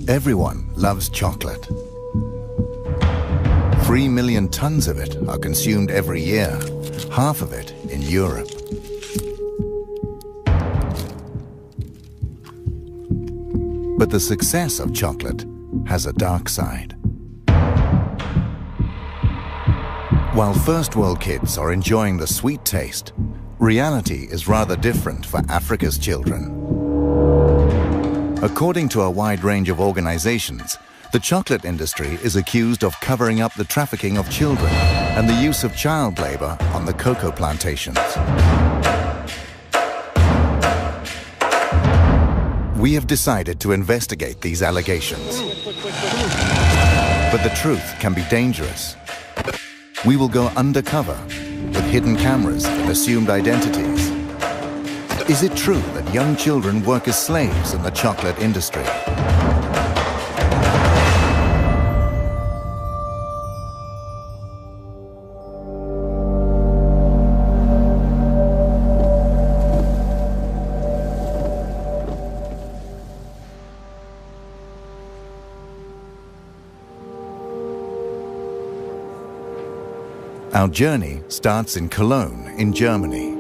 Everyone loves chocolate. 3 million tons of it are consumed every year, half of it in Europe. But the success of chocolate has a dark side. While first world kids are enjoying the sweet taste, reality is rather different for Africa's children. According to a wide range of organizations, the chocolate industry is accused of covering up the trafficking of children and the use of child labor on the cocoa plantations. We have decided to investigate these allegations. But the truth can be dangerous. We will go undercover with hidden cameras and assumed identities. Is it true that young children work as slaves in the chocolate industry? Our journey starts in Cologne, in Germany.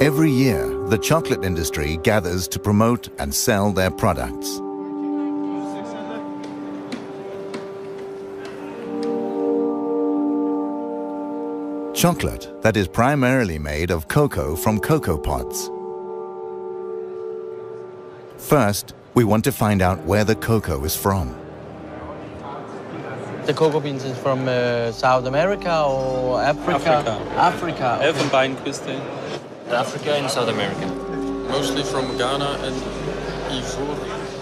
Every year, the chocolate industry gathers to promote and sell their products. Chocolate that is primarily made of cocoa from cocoa pods. First, we want to find out where the cocoa is from. The cocoa beans is from South America or Africa? Africa. Okay. Elfenbeinküste. Africa and South America. Mostly from Ghana and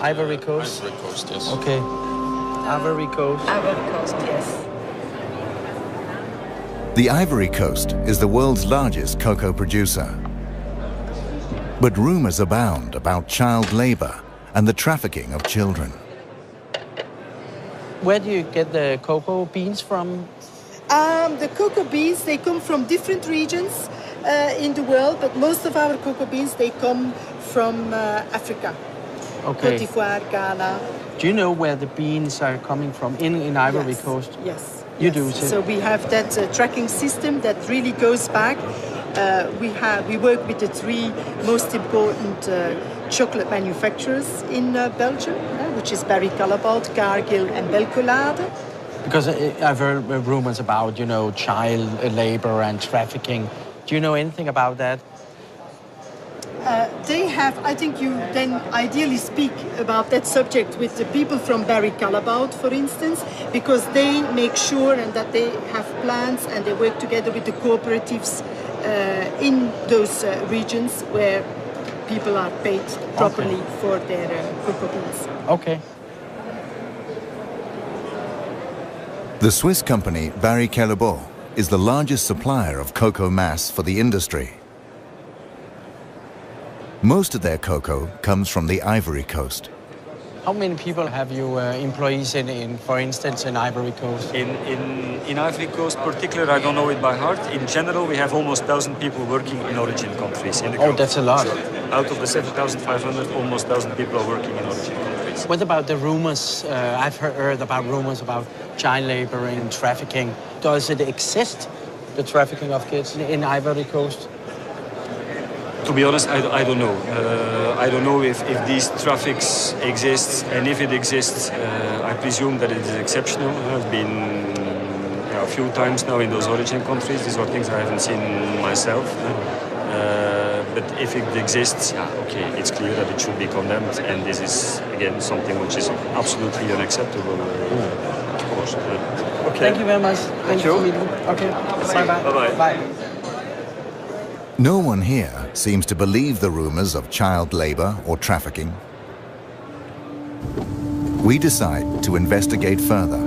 Ivory Coast. Ivory Coast, yes. Okay. Ivory Coast. Ivory Coast, yes. The Ivory Coast is the world's largest cocoa producer. But rumors abound about child labor and the trafficking of children. Where do you get the cocoa beans from? The cocoa beans, they come from different regions in the world, but most of our cocoa beans, they come from Africa. Okay. Côte d'Ivoire, Ghana. Do you know where the beans are coming from in Ivory Coast? Yes. You do too? So we have that tracking system that really goes back. We work with the three most important chocolate manufacturers in Belgium, which is Barry Callebaut, Cargill and Belcolade. Because I've heard rumors about, child labor and trafficking. Do you know anything about that? They have, I think you then ideally speak about that subject with the people from Barry Callebaut, for instance, because they make sure and that they have plans and they work together with the cooperatives in those regions where people are paid properly for their cocoa beans. Okay. The Swiss company Barry Callebaut is the largest supplier of cocoa mass for the industry. Most of their cocoa comes from the Ivory Coast. How many people have you employees in, for instance, in Ivory Coast? In Ivory Coast particular, I don't know it by heart. In general, we have almost 1,000 people working in origin countries. In the group. That's a lot. So, out of the 7,500, almost 1,000 people are working in origin countries. What about the rumors? I've heard about rumors about child labor and trafficking. Does it exist, the trafficking of kids in Ivory Coast? To be honest, I don't know. I don't know if these traffics exist, and if it exists, I presume that it is exceptional. I've been a few times now in those origin countries. These are things I haven't seen myself. But if it exists, okay, it's clear that it should be condemned, and this is, again, something which is absolutely unacceptable, of course. Okay. Thank you very much. Thank you. Okay. Bye-bye. Bye-bye. Bye. No one here seems to believe the rumors of child labor or trafficking. We decide to investigate further.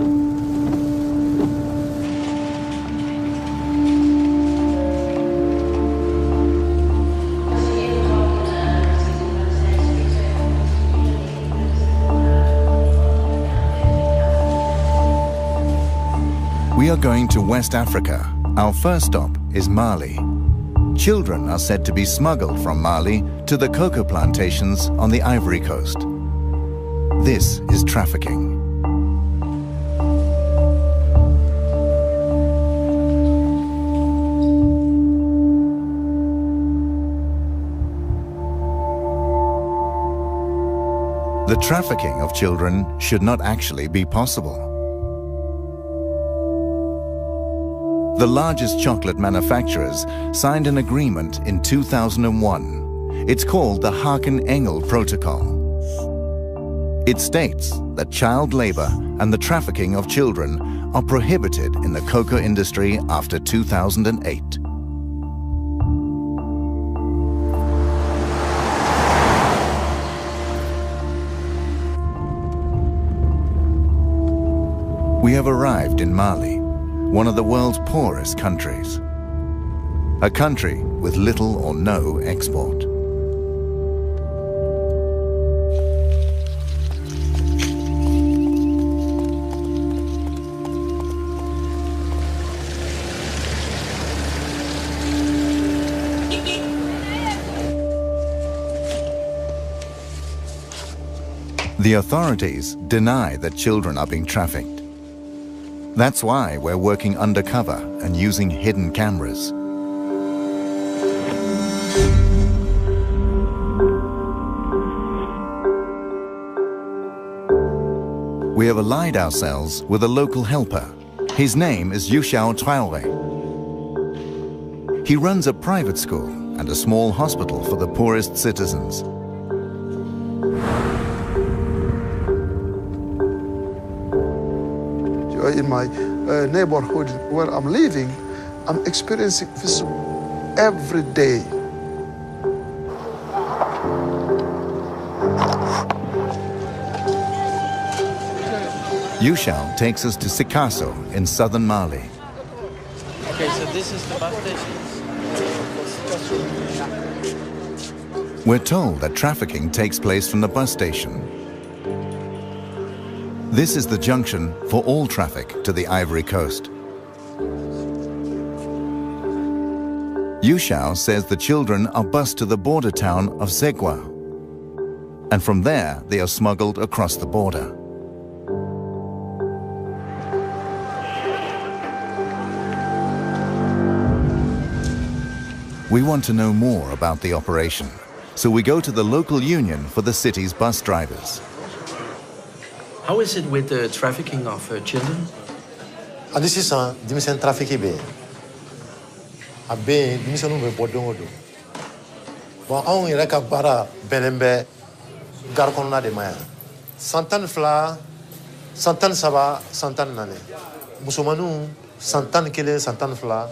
We are going to West Africa. Our first stop is Mali. children are said to be smuggled from Mali to the cocoa plantations on the Ivory Coast. This is trafficking. The trafficking of children should not actually be possible. The largest chocolate manufacturers signed an agreement in 2001. It's called the Haken-Engel Protocol. It states that child labor and the trafficking of children are prohibited in the cocoa industry after 2008. We have arrived in Mali, one of the world's poorest countries. A country with little or no export. The authorities deny that children are being trafficked. That's why we're working undercover and using hidden cameras. We have allied ourselves with a local helper. His name is Yushao Traore. He runs a private school and a small hospital for the poorest citizens. In my neighborhood where I'm living, I'm experiencing this every day. Yushao takes us to Sikasso in southern Mali. Okay, so this is the bus station. We're told that trafficking takes place from the bus station. This is the junction for all traffic to the Ivory Coast. Yushao says the children are bused to the border town of Zegwa, and from there they are smuggled across the border. We want to know more about the operation, so we go to the local union for the city's bus drivers. How is it with the trafficking of children? This is a dimension trafficking. A be dimension of Bodongo. Well, only like a bara benembe garcona de maya. Santan fla, Santan saba, Santan nane. Musumanu, Santan kile, Santan fla.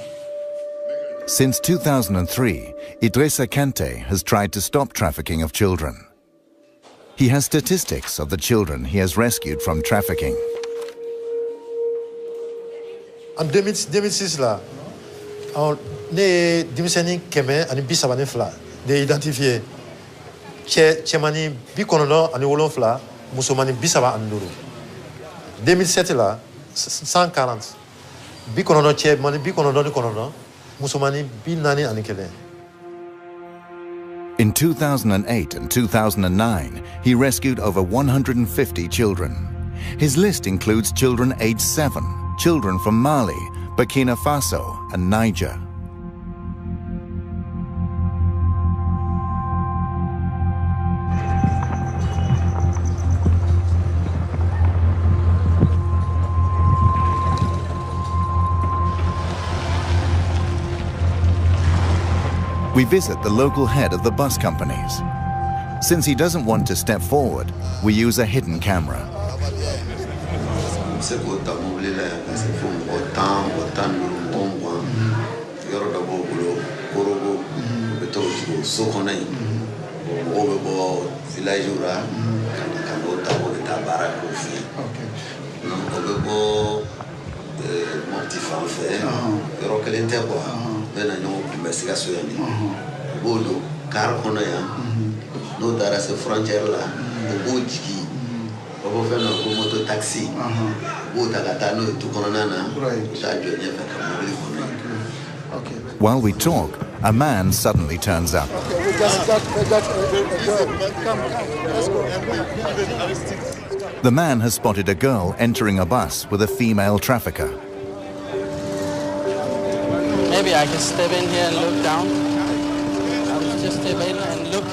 Since 2003, Idrissa Kante has tried to stop trafficking of children. He has statistics of the children he has rescued from trafficking. En 2006 là, ne dimiseni keme ani bisabane fla de identifier chemani bikonono ani wolon fla musomani bisaba anduru. 2007 là 140 bikonono chemani bikonono ni konono musomani binani ani kele. In 2008 and 2009, he rescued over 150 children. His list includes children aged 7, children from Mali, Burkina Faso, and Niger. We visit the local head of the bus companies. Since he doesn't want to step forward, we use a hidden camera. Bodo car kono ya no dara se frontière la bo jiki bo fe no ko moto taxi bo takata no tu kono nana ta jo nya fa ka mo kono. While we talk, A man suddenly turns up. Okay, we just got a girl. Come, let's go. The man has spotted a girl entering a bus with a female trafficker. Maybe I can step in here and look down. I'll just step in and look.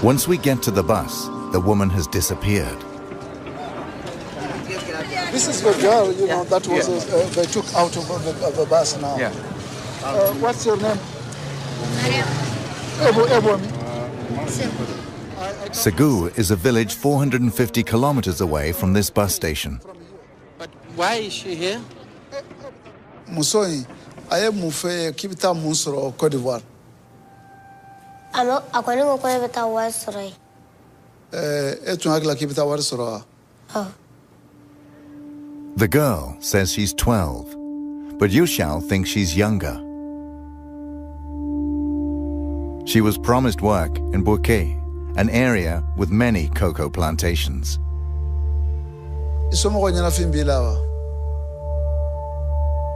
Once we get to the bus, the woman has disappeared. This is the girl, you know, that was they took out of the bus now. Yeah. What's your name? Segu is a village 450 kilometers away from this bus station. But why is she here? Musoi, I am Mufe Kibita Musoro, Cote d'Ivoire. I'm going to go with our Westray. Etunagla Kibita Warsoro. The girl says she's 12, but Yushao thinks she's younger. She was promised work in Bouquet, an area with many cocoa plantations. Isomo nyana fimbilawa.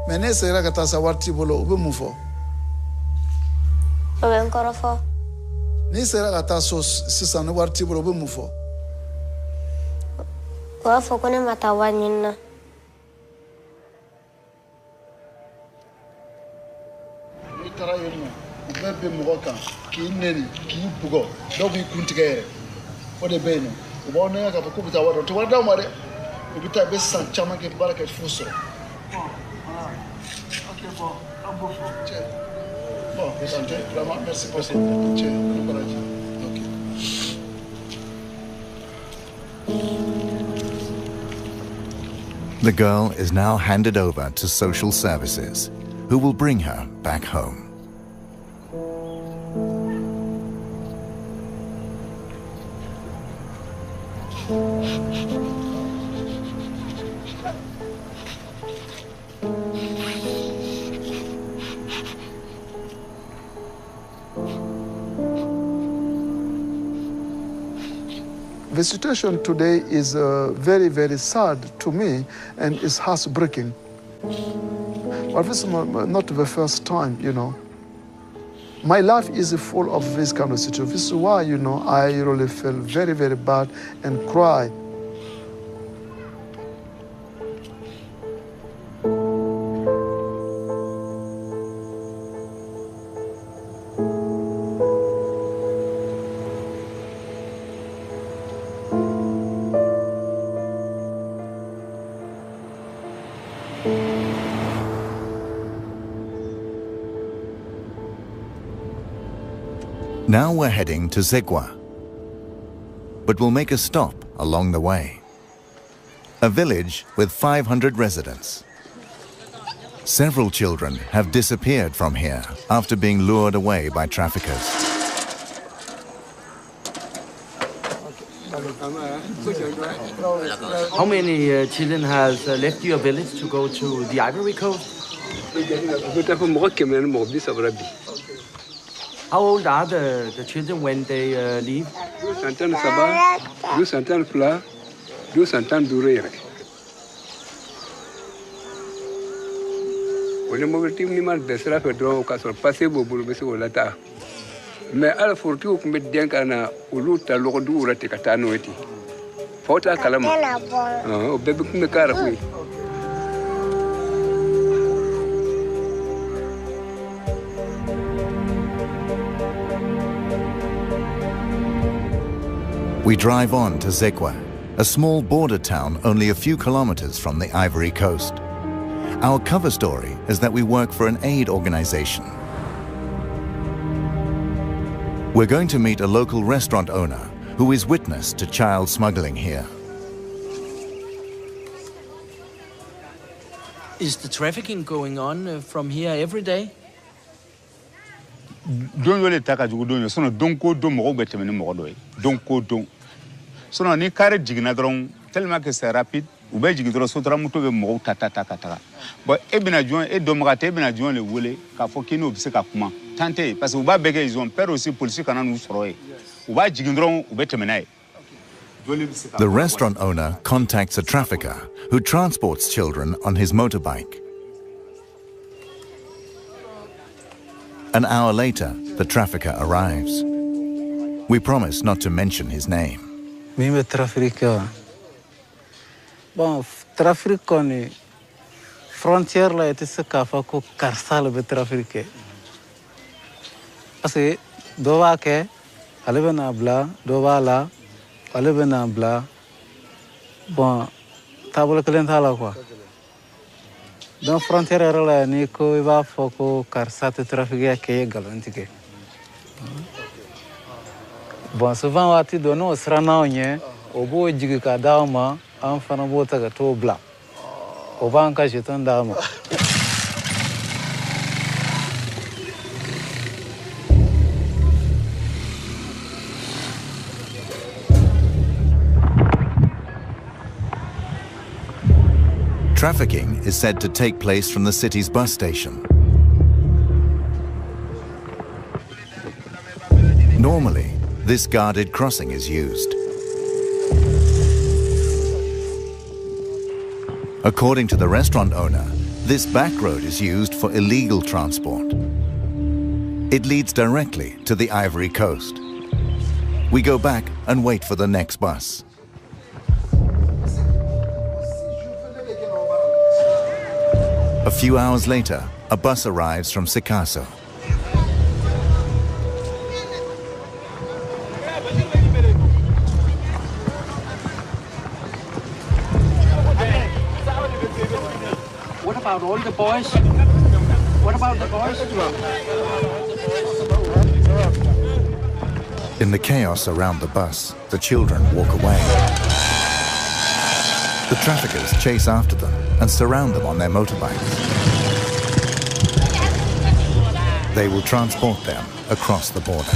Menese era katasa warti bolo ube mufo. I'm going to Ni sera kataso sisa no warti bolo ube mufo. go for Kone Matawanina. Itara yeno. Ubebe mugoka ki neri ki bugo. Dobi kuntigere. Ode beno. Ubone ya kapuku bitawado. Tuwada mare. Ubita besa chama ke baraka fuso. OK bon, un beau fond. Tiens. Bon, vraiment merci pour ça. Tiens, OK. The girl is now handed over to social services, who will bring her back home. The situation today is very, very sad to me and it's heartbreaking. But this is not the first time, you know. My life is full of this kind of situation. This is why, you know, I really feel very, very bad and cry. Now we're heading to Zegwa, but we'll make a stop along the way. A village with 500 residents. Several children have disappeared from here after being lured away by traffickers. How many children has left your village to go to the Ivory Coast? How old are the children when they leave? 200 Sabah, 200 Fla, 200 Durere. When the mobile team niman desera fedro kasor passebo bulu besi olata. Me ala fortu kumbe denka na uluta lokodu urate katano eti. Fota kalama. Oh, bebe kumbe kara kui. We drive on to Zegwa, a small border town only a few kilometers from the Ivory Coast. Our cover story is that we work for an aid organization. We're going to meet a local restaurant owner who is witness to child smuggling here. Is the trafficking going on from here every day? Don't really take a good so don't go do more better than more. Don't go do. So now ni carry jignadron tell me que c'est rapide ou bien jigidro sotra muto be mo tata. But ebina join et domrate ebina join le wole ka fokino bise ka kuma tante parce que ou ba bege ils ont peur aussi police kana nous soroye. Ou ba jigidron ou better menai. The restaurant owner contacts a trafficker who transports children on his motorbike. An hour later, the trafficker arrives. We promise not to mention his name. Mimi trafficker. Bon, trafficker ni frontière la ete se kafa ko karsal be trafficker. Parce que dowa ke alebe na bla, dowa la alebe na bla. Bon, table kelen thala quoi. Dans frontière la ni ko iba foko karsate trafficker ke galantike. Bon, souvent wati dono srana onye obo jigi ka dawma an fana bota ga to bla. Oba an ka jeton dawma. Trafficking is said to take place from the city's bus station. Normally, this guarded crossing is used. According to the restaurant owner, this back road is used for illegal transport. It leads directly to the Ivory Coast. We go back and wait for the next bus. A few hours later, a bus arrives from Sikasso. What about all the boys? What about the boys? In the chaos around the bus, the children walk away. The traffickers chase after them and surround them on their motorbikes. They will transport them across the border.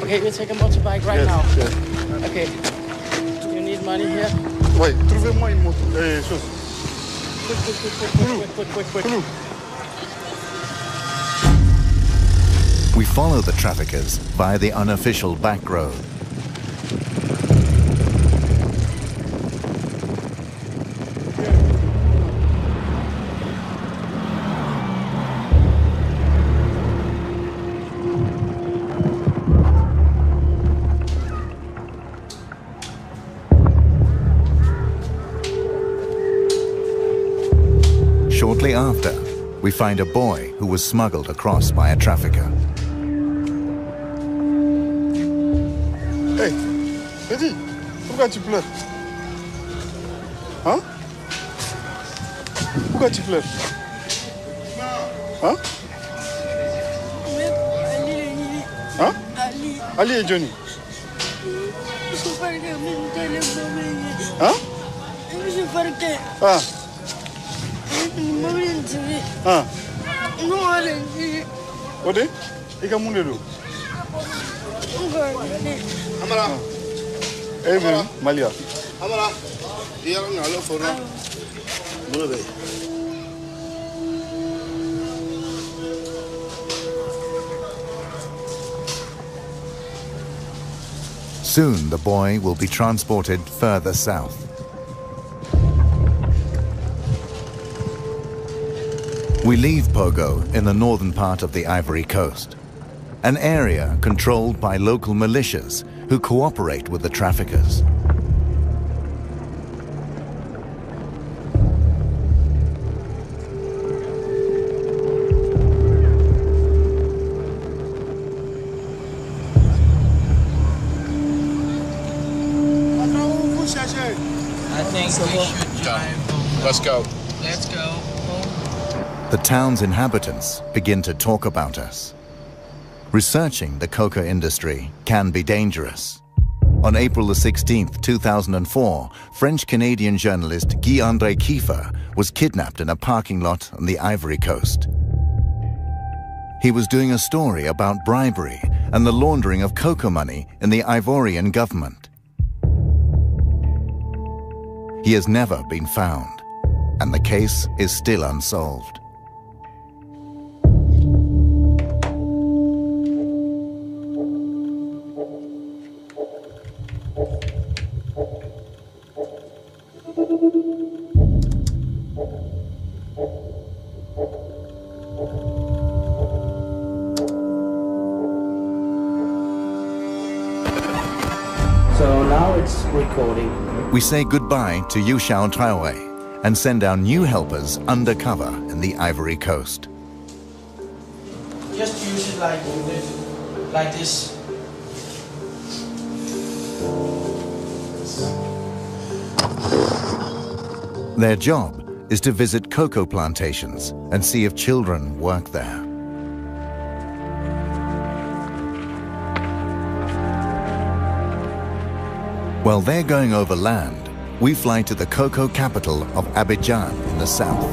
Okay, we'll take a motorbike right now. Yes. Okay. You need money here? Oui, trouvez-moi une moto. Chose. Quick. We follow the traffickers via the unofficial back road. Shortly after, we find a boy who was smuggled across by a trafficker. Hey, Eddie, pourquoi tu pleures? Hein? Pourquoi tu pleures? Hein? Hein? Ali et Johnny. Hein? Ah. Ah. Ode? Ika munde do? Amara. Eh, Malia. Amara. Dia ngalo fora. Mulabe. Soon the boy will be transported further south. We leave Pogo in the northern part of the Ivory Coast, an area controlled by local militias who cooperate with the traffickers. I think we should drive. Let's go. Let's go. The town's inhabitants begin to talk about us. Researching the coca industry can be dangerous. On April the 16th, 2004, French-Canadian journalist Guy-André Kiefer was kidnapped in a parking lot on the Ivory Coast. He was doing a story about bribery and the laundering of cocoa money in the Ivorian government. He has never been found, and the case is still unsolved. So now it's recording. We say goodbye to Yu Xiao Traore and send our new helpers undercover in the Ivory Coast. Just use it like this. Their job is to visit cocoa plantations and see if children work there. While they're going over land, we fly to the cocoa capital of Abidjan in the south.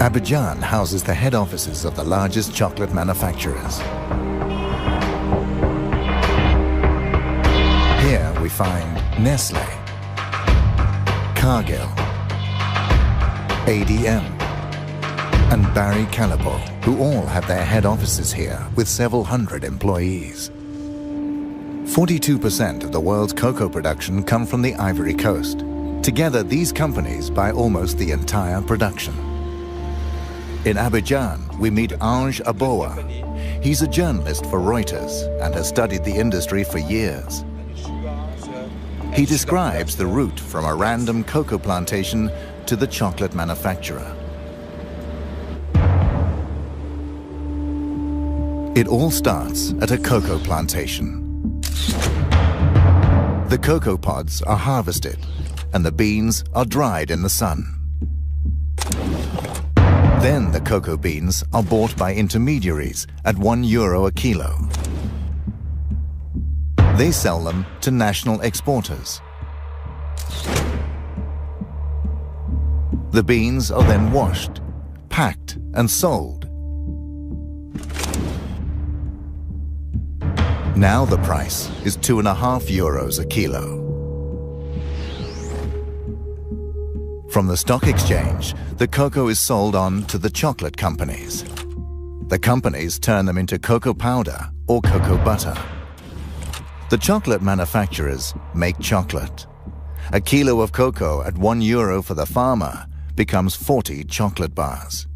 Abidjan houses the head offices of the largest chocolate manufacturers. Here we find Nestlé, Cargill, ADM, and Barry Callebaut, who all have their head offices here with several hundred employees. 42% of the world's cocoa production come from the Ivory Coast. Together, these companies buy almost the entire production. In Abidjan, we meet Ange Aboa. He's a journalist for Reuters and has studied the industry for years. He describes the route from a random cocoa plantation to the chocolate manufacturer. It all starts at a cocoa plantation. The cocoa pods are harvested and the beans are dried in the sun. Then the cocoa beans are bought by intermediaries at €1 a kilo. They sell them to national exporters. The beans are then washed, packed, and sold. Now the price is €2.50 a kilo. From the stock exchange, the cocoa is sold on to the chocolate companies. The companies turn them into cocoa powder or cocoa butter. The chocolate manufacturers make chocolate. A kilo of cocoa at €1 for the farmer becomes 40 chocolate bars.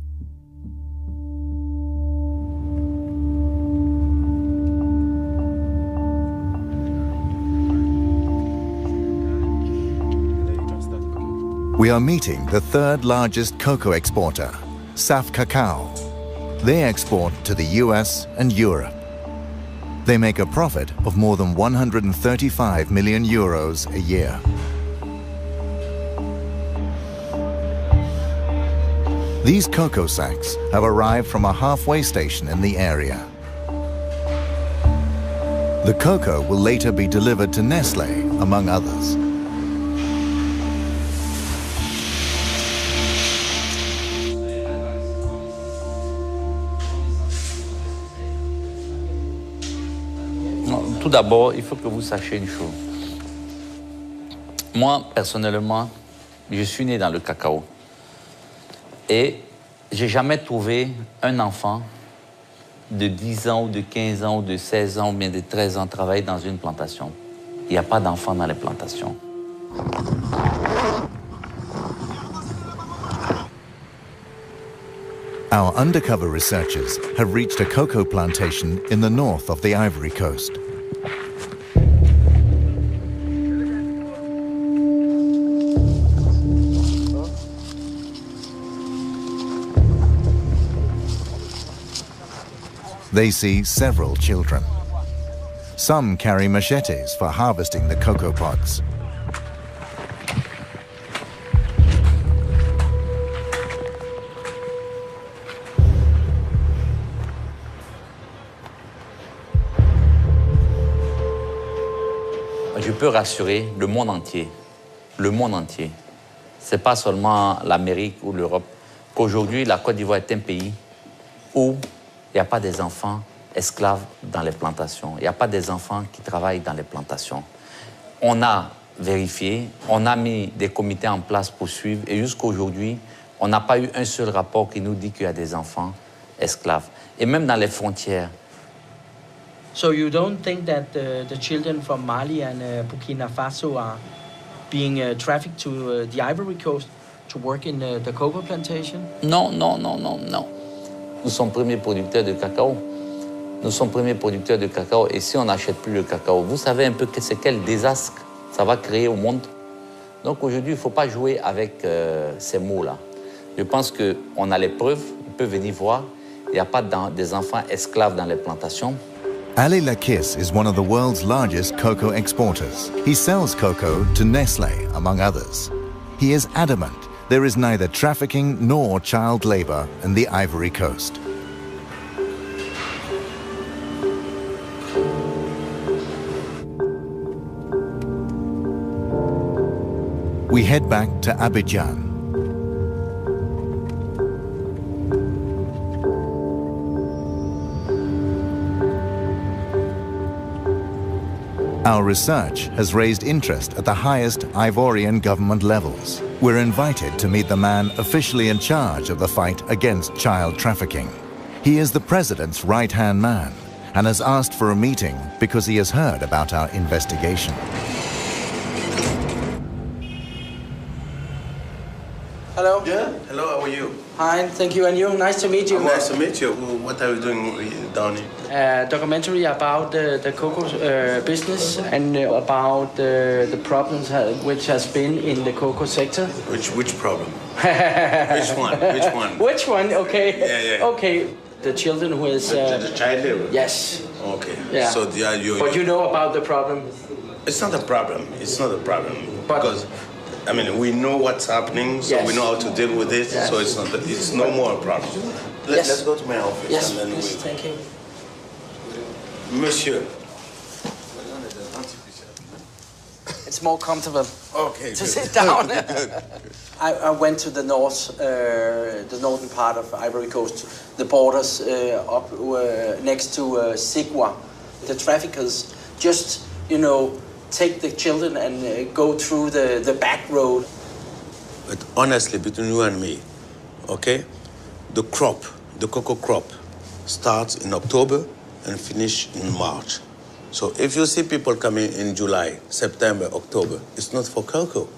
We are meeting the third largest cocoa exporter, Saf Cacao. They export to the US and Europe. They make a profit of more than €135 million a year. These cocoa sacks have arrived from a halfway station in the area. The cocoa will later be delivered to Nestlé, among others. Tout d'abord, il faut que vous sachiez une chose. Moi, personnellement, je suis né dans le cacao. Et j'ai jamais trouvé un enfant de 10 ans ou de 15 ans ou de 16 ans ou bien de 13 ans travailler dans une plantation. Il n'y a pas d'enfants dans les plantations. Our undercover researchers have reached a cocoa plantation in the north of the Ivory Coast. They see several children. Some carry machetes for harvesting the cocoa pods. je peux rassurer le monde entier. C'est pas seulement l'Amérique ou l'Europe, qu'aujourd'hui, la Côte d'Ivoire est un pays où il n'y a pas des enfants esclaves dans les plantations. Il n'y a pas des enfants qui travaillent dans les plantations. On a vérifié, on a mis des comités en place pour suivre, et jusqu'à aujourd'hui, on n'a pas eu un seul rapport qui nous dit qu'il y a des enfants esclaves. Et même dans les frontières. So you don't think that the children from Mali and Burkina Faso are being trafficked to the Ivory Coast to work in the cocoa plantation? Non. Nous sommes premiers producteurs de cacao. Et si on n'achète plus le cacao, vous savez un peu c'est quel désastre ça va créer au monde. Donc aujourd'hui, il ne faut pas jouer avec ces mots-là. Je pense qu'on a les preuves, on peut venir voir. Il n'y a pas des enfants esclaves dans les plantations. Ali Lakis is one of the world's largest cocoa exporters. He sells cocoa to Nestlé, among others. He is adamant there is neither trafficking nor child labor in the Ivory Coast. We head back to Abidjan. Our research has raised interest at the highest Ivorian government levels. We're invited to meet the man officially in charge of the fight against child trafficking. He is the president's right-hand man and has asked for a meeting because he has heard about our investigation. Hello. Yeah, hello, how are you? Hi, thank you, and you. Nice to meet you. Nice to meet you. What are you doing down here? Documentary about the cocoa business and about the problems which has been in the cocoa sector. Which problem? Which one? Which one? Which one? Okay. Yeah. Okay. The children who is... the child labor? Yes. Okay. Yeah. So but you know about the problem? It's not a problem. It's not a problem. Because, I mean, we know what's happening, so we know how to deal with it, so it's no more a problem. Let's go to my office. Yes, and then please, thank you. Monsieur. It's more comfortable to sit down. Good. I went to the northern part of Ivory Coast, the borders up next to Sigua. The traffickers just, take the children and go through the back road. But honestly, between you and me, okay, the cocoa crop, starts in October and finish in March. So if you see people coming in July, September, October, it's not for cocoa.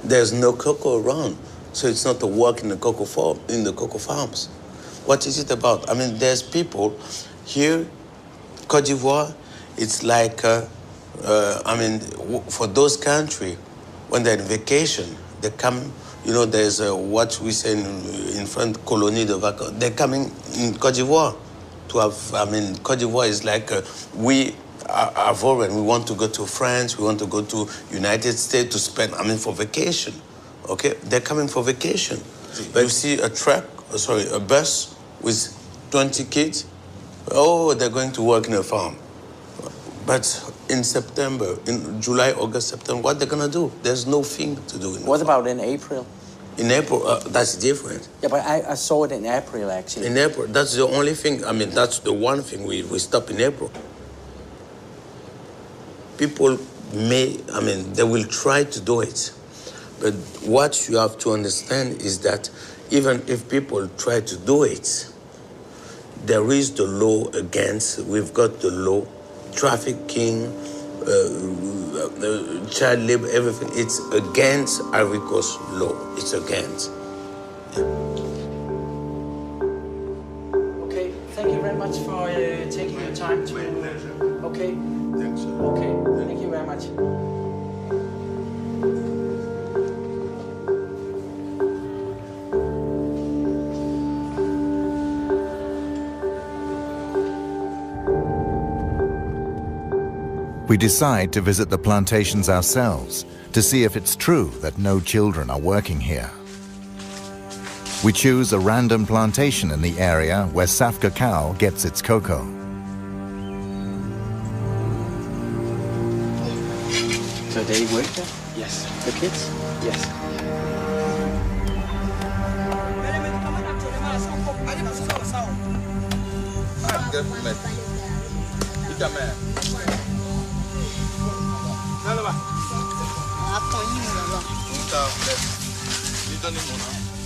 There's no cocoa around, so it's not a work in the cocoa farms. What is it about? I mean, there's people here, Côte d'Ivoire. It's like, for those countries, when they're on vacation, they come. There's what we say in French, colonie de vacances. They're coming in Côte d'Ivoire to have. Côte d'Ivoire is like we are foreign. We want to go to France. We want to go to United States to spend. For vacation. Okay, they're coming for vacation. But you see a bus with 20 kids. Oh, they're going to work in a farm. But in September, in July, August, September, what they're gonna do? There's no thing to do. What about in April? In April, that's different. Yeah, but I saw it in April, actually. In April, that's the only thing. That's the one thing we stop in April. People they will try to do it. But what you have to understand is that even if people try to do it, there is the law against, we've got the law, trafficking, child labor, everything. It's against Ivory Coast law. It's against. Okay, thank you very much for taking your time to... My pleasure. Okay. Thanks. Okay, thank you very much. We decide to visit the plantations ourselves to see if it's true that no children are working here. We choose a random plantation in the area where Saf Cacao gets its cocoa. So they work there? Yes. The kids? Yes.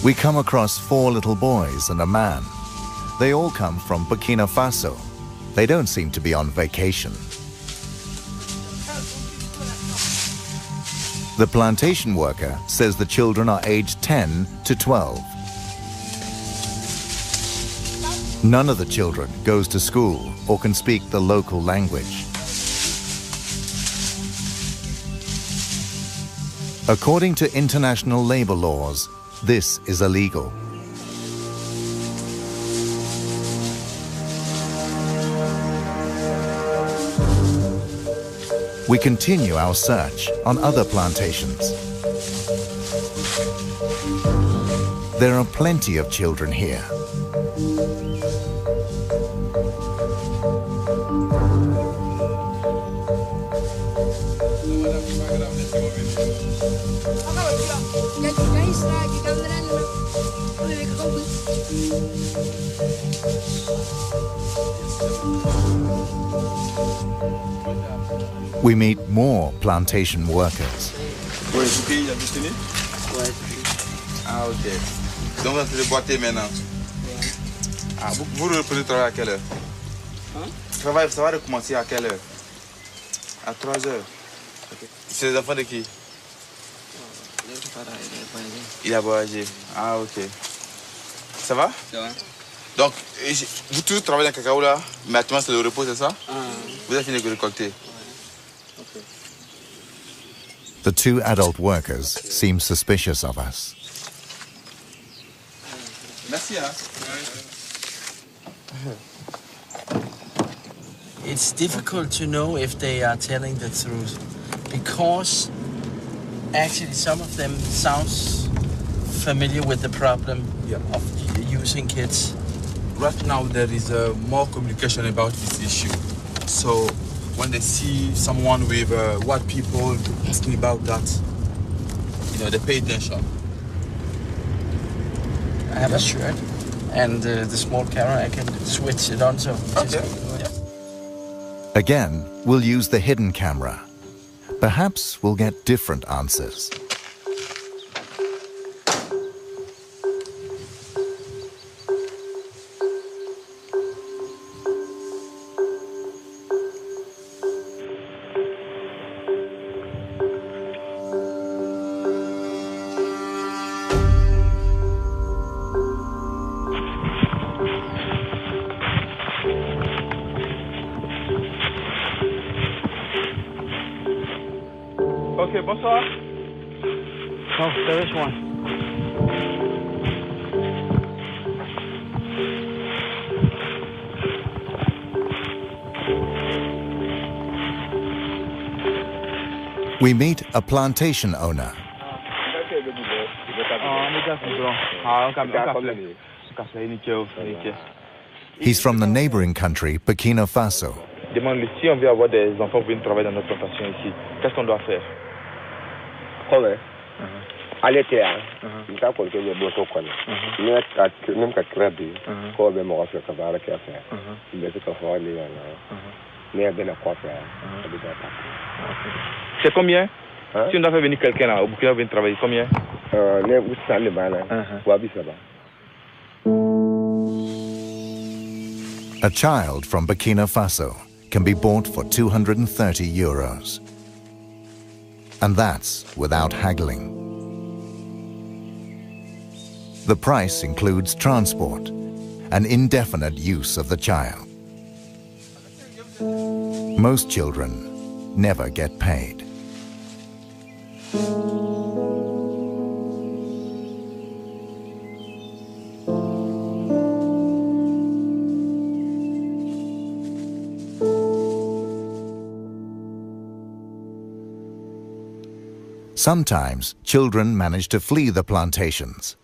We come across 4 little boys and a man. They all come from Burkina Faso. They don't seem to be on vacation. The plantation worker says the children are aged 10 to 12. None of the children goes to school or can speak the local language. According to international labor laws, this is illegal. We continue our search on other plantations. There are plenty of children here. We meet more plantation workers. Ah, ok. Donc, vous allez boiter maintenant. Ah, vous reprenez le travail à quelle heure? Le travail, ça va recommencer à quelle heure? À 3 heures. Okay. C'est les enfants de qui? Il a voyagé. Ah, ok. Ça va? Ça va. Donc, vous tous travaillez dans le cacao là, mais actuellement c'est le repos, c'est ça? Vous avez fini de récolter? Okay. The 2 adult workers seem suspicious of us. Merci, hein? It's difficult to know if they are telling the truth because actually some of them sounds familiar with the problem of using kids. Right now there is more communication about this issue. So when they see someone with white people asking about that, you know, they pay attention. I have a shirt and the small camera, I can switch it on so. Okay. Again, we'll use the hidden camera. Perhaps we'll get different answers. Okay, bonsoir. Oh, there is one. We meet a plantation owner. He's from the neighboring country, Burkina Faso. Demande si on veut avoir des enfants pour venir travailler dans notre plantation ici, qu'est-ce qu'on doit faire? Allez, il t'a colqué le boto quoi. Même qu'à crédit, quoi ben moi je vais faire qu'à faire. Il va se faire aller là. Mais bien à quoi faire. C'est combien? Si on doit faire venir quelqu'un là, au Burkina venir travailler, combien? Les où ça les balles, quoi bien ça va. A child from Burkina Faso can be bought for €230. And that's without haggling. The price includes transport and indefinite use of the child. Most children never get paid. Sometimes children manage to flee the plantations.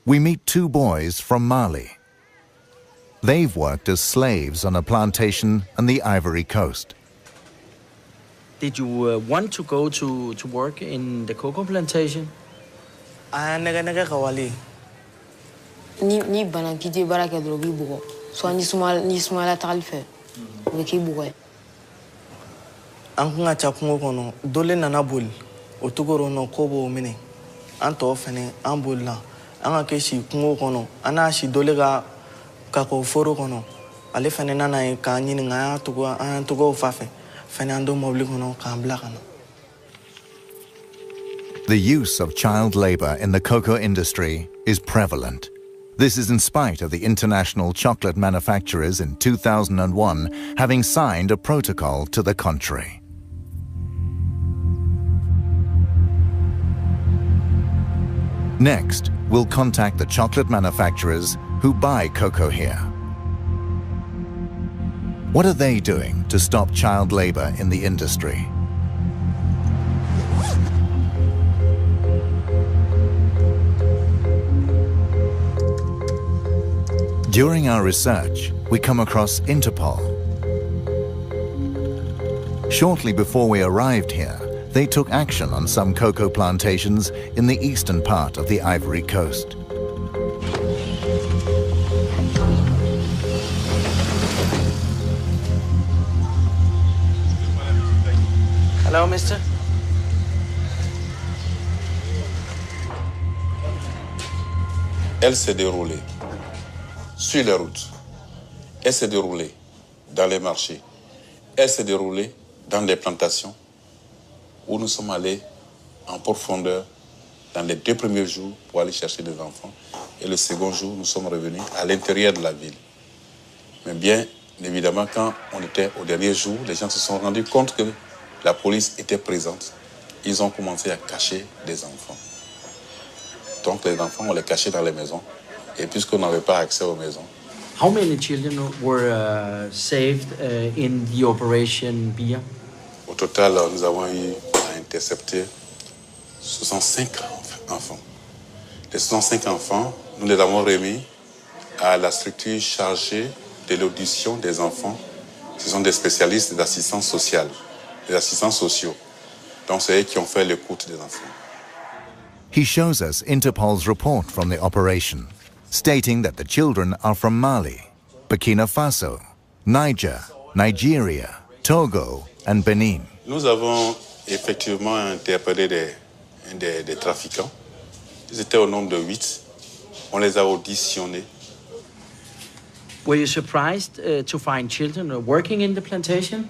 We meet 2 boys from Mali. They've worked as slaves on a plantation on the Ivory Coast. Did you want to go to work in the cocoa plantation? Ni bana kiti baraka drogi bugo. So ni smala talfe. Wiki bugo. Ankunga chakungo kono dole nana bol. Otugoro no kobo mine. Anto fene ambola. Anga keshi kungo kono. Ana shi dole ga kako foro kono. Ale fene nana e ka nyini nga tugo fafe. Fene ando mobli kono ka ambla kono. The use of child labor in the cocoa industry is prevalent. This is in spite of the international chocolate manufacturers in 2001 having signed a protocol to the contrary. Next, we'll contact the chocolate manufacturers who buy cocoa here. What are they doing to stop child labor in the industry? During our research, we come across Interpol. Shortly before we arrived here, they took action on some cocoa plantations in the eastern part of the Ivory Coast. Hello, mister. Elle s'est déroulée sur les routes. Elle s'est déroulée dans les marchés. Elle s'est déroulée dans les plantations où nous sommes allés en profondeur dans les 2 premiers jours pour aller chercher des enfants. Et le second jour, nous sommes revenus à l'intérieur de la ville. Mais bien évidemment, quand on était au dernier jour, les gens se sont rendus compte que la police était présente. Ils ont commencé à cacher des enfants. Donc les enfants, on les cachait dans les maisons. Et puisqu'on n'avait pas accès aux maisons. How many children were saved in the operation Bia? Au total, nous avons eu à intercepter 65 enfants. Les 65 enfants, nous les avons remis à la structure chargée de l'audition des enfants. Ce sont des spécialistes d'assistance sociale, des assistants sociaux. Donc c'est eux qui ont fait l'écoute des enfants. He shows us Interpol's report from the operation, stating that the children are from Mali, Burkina Faso, Niger, Nigeria, Togo, and Benin. Nous avons effectivement interpellé des trafiquants. Ils étaient au nombre de 8. On les a auditionnés. Were you surprised to find children working in the plantation?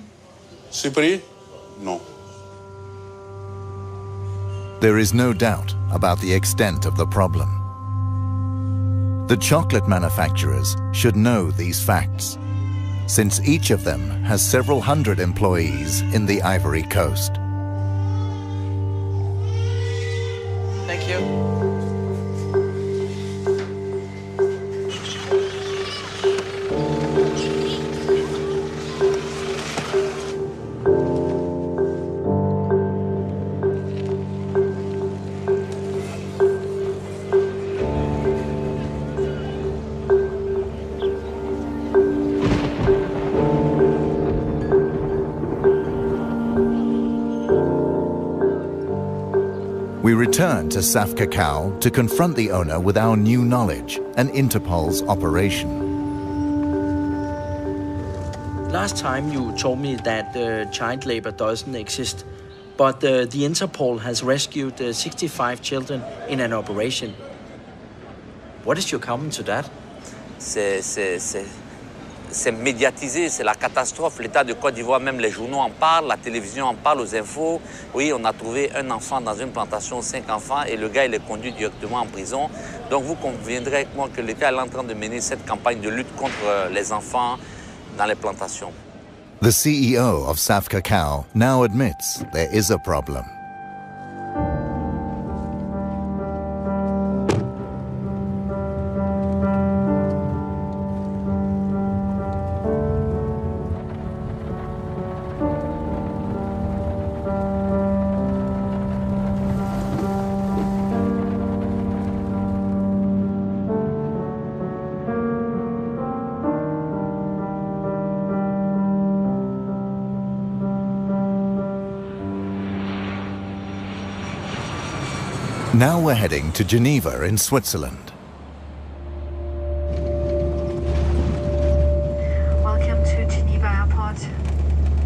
Surpris? Non. There is no doubt about the extent of the problem. The chocolate manufacturers should know these facts, since each of them has several hundred employees in the Ivory Coast. Thank you. We return to Saf Cacao to confront the owner with our new knowledge and Interpol's operation. Last time you told me that child labor doesn't exist, but the Interpol has rescued 65 children in an operation. What is your comment to that? C'est médiatisé, c'est la catastrophe. L'État de Côte d'Ivoire, même les journaux en parlent, la télévision en parle, aux infos. Oui, on a trouvé un enfant dans une plantation, 5 enfants, et le gars, il est conduit directement en prison. Donc vous conviendrez avec moi que l'État est en train de mener cette campagne de lutte contre les enfants dans les plantations. The CEO of Saf Cacao now admits there is a problem. Now we're heading to Geneva in Switzerland. Welcome to Geneva Airport.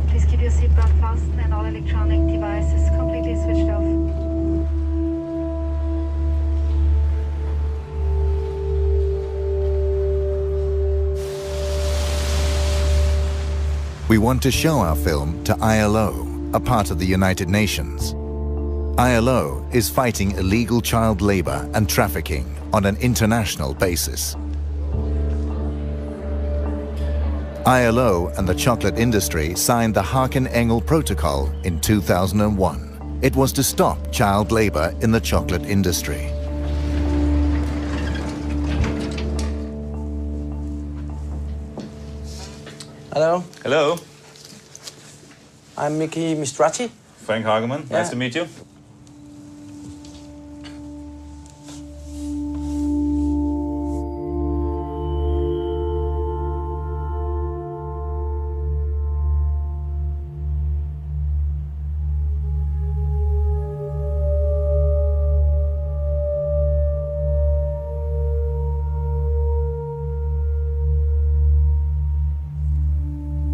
Please keep your seatbelt fastened and all electronic devices completely switched off. We want to show our film to ILO, a part of the United Nations. ILO is fighting illegal child labor and trafficking on an international basis. ILO and the chocolate industry signed the Haken-Engel Protocol in 2001. It was to stop child labor in the chocolate industry. Hello. Hello. I'm Mickey Mistrati. Frank Hageman. Nice to meet you.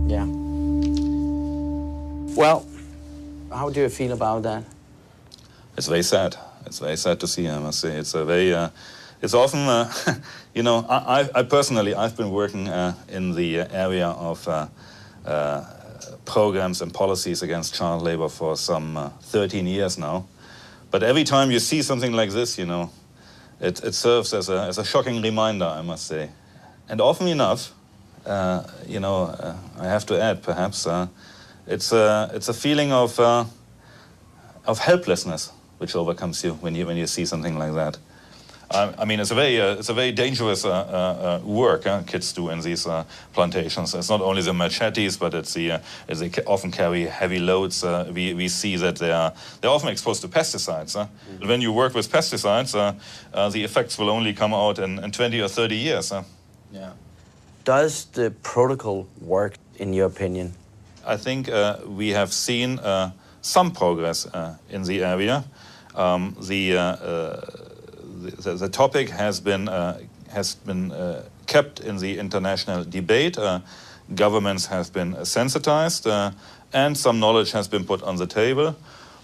Yeah. Well, how do you feel about that? It's very sad. It's very sad to see, I must say. It's a very, it's often, you know, I personally, I've been working in the area of programs and policies against child labor for some 13 years now. But every time you see something like this, you know, it serves as a shocking reminder, I must say. And often enough, you know, I have to add, perhaps, it's a feeling of helplessness which overcomes you when you see something like that. I mean, it's a very dangerous work kids do in these plantations. It's not only the machetes, but it's they often carry heavy loads. We see that they're often exposed to pesticides. When you work with pesticides, the effects will only come out in 20 or 30 years. Yeah. Does the protocol work, in your opinion? I think we have seen some progress in the area. The topic has been kept in the international debate. Governments have been sensitized, and some knowledge has been put on the table.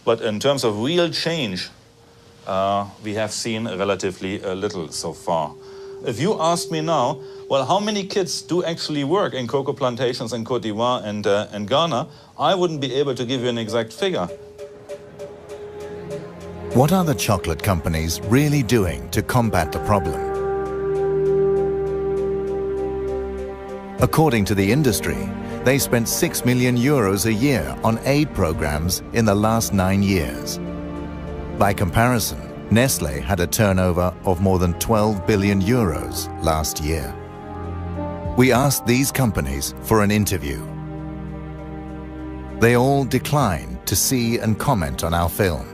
But in terms of real change, we have seen relatively little so far. If you ask me now, well, how many kids do actually work in cocoa plantations in Côte d'Ivoire and Ghana, I wouldn't be able to give you an exact figure. What are the chocolate companies really doing to combat the problem? According to the industry, they spent €6 million a year on aid programs in the last 9 years. By comparison, Nestlé had a turnover of more than €12 billion last year. We asked these companies for an interview. They all declined to see and comment on our film.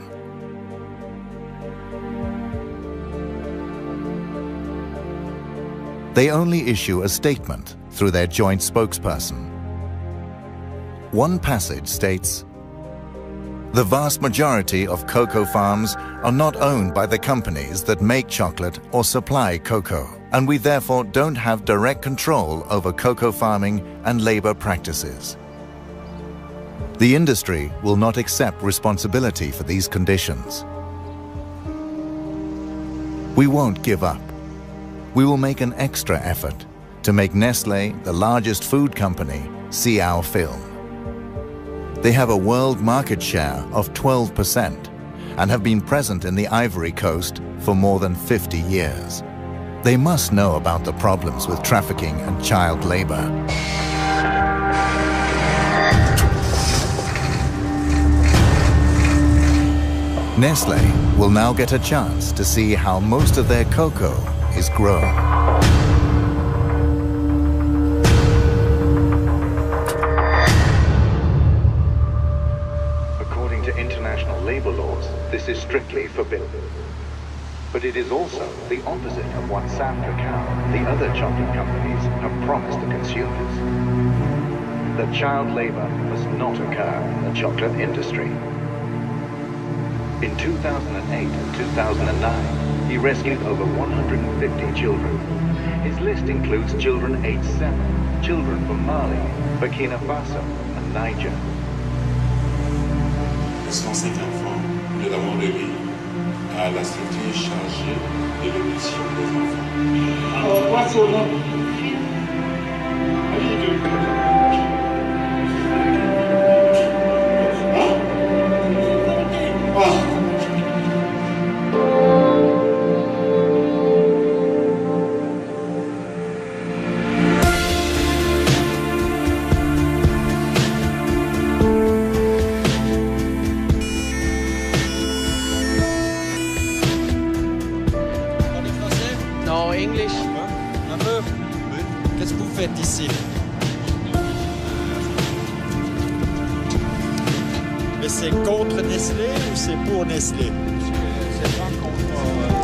They only issue a statement through their joint spokesperson. One passage states, "The vast majority of cocoa farms are not owned by the companies that make chocolate or supply cocoa, and we therefore don't have direct control over cocoa farming and labor practices. The industry will not accept responsibility for these conditions. We won't give up. We will make an extra effort to make Nestlé, the largest food company, see our film. They have a world market share of 12% and have been present in the Ivory Coast for more than 50 years. They must know about the problems with trafficking and child labor." Nestlé will now get a chance to see how most of their cocoa is grown. According to international labor laws, this is strictly forbidden. But it is also the opposite of what Sam Cacao, the other chocolate companies, have promised the consumers. That child labor must not occur in the chocolate industry. In 2008 and 2009, he rescued over 150 children. His list includes children aged 7, children from Mali, Burkina Faso, and Niger. Les 105 enfants, nous l'avons remis à la structure chargée de l'adoption des enfants. Alors, quoi son nom? Non, English. Un peu. Qu'est-ce que vous faites ici? Mais c'est contre Nestlé ou c'est pour Nestlé? C'est pas contre